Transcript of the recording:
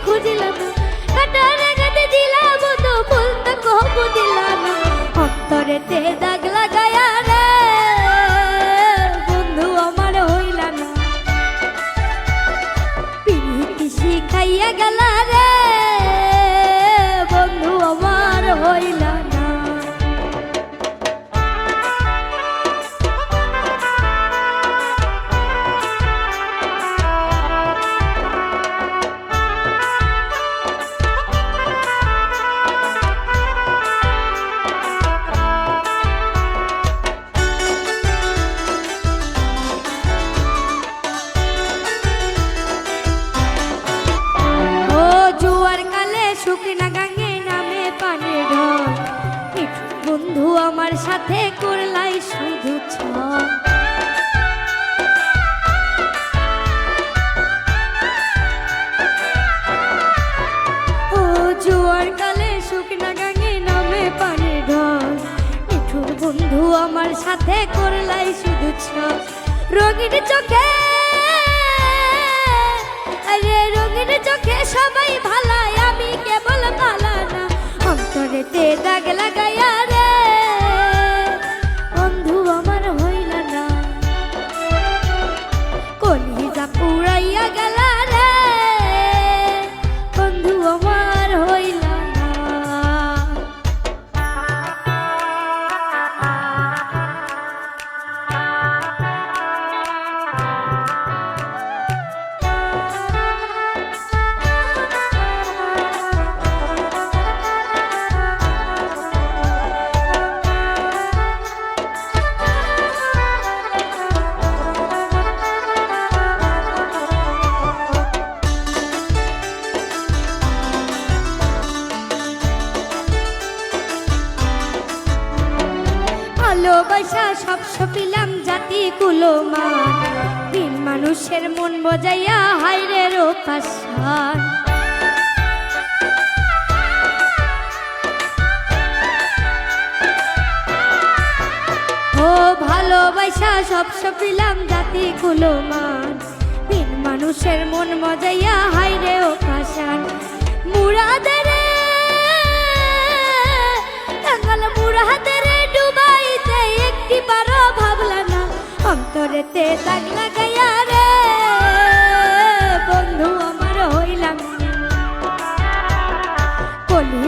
খুঁজিলাম কাটার গাতে দিলাম তো ফুল তো কবু দিলাম অন্তরেতে দাগ লাগায়া রে বন্ধু আমার হইলা না পিরিতি শিখাইয়া গেলা রে বন্ধু আমার হইলা না। শুকনা গাঙ্গে নামে পানির ঢল বন্ধু আমার সাথে করলাই শুধু ছল ও জোয়ার কালে শুকনা গাঙ্গে নামে পানির ঢল মিঠুর বন্ধু আমার সাথে করলাই শুধু ছল রঙিন চোখে আরে রঙিন চোখে সবাই ভালাই আমি কেবল ভালা না অন্তরেতে দাগ লাগাইয়া রে বন্ধু আমার হইলা না কলিজা পুরাইয়া গেলা রে বন্ধু আমার হইলা না। ভালোবাসা সব সপিলাম জাতি কুলমান দিন মানুষের মন বজাইয়া হাইরে রোপাসান ও ভালোবাসা সব সপিলাম জাতি কুলমান দিন মানুষের মন বজাইয়া হাইরে রোপাসান মুরাদের মুরাদের ডুবাইতে একটি বারো ভাবলা না অন্তরেতে দাগ লাগাইয়া রে বন্ধু আমার হইলাম কলি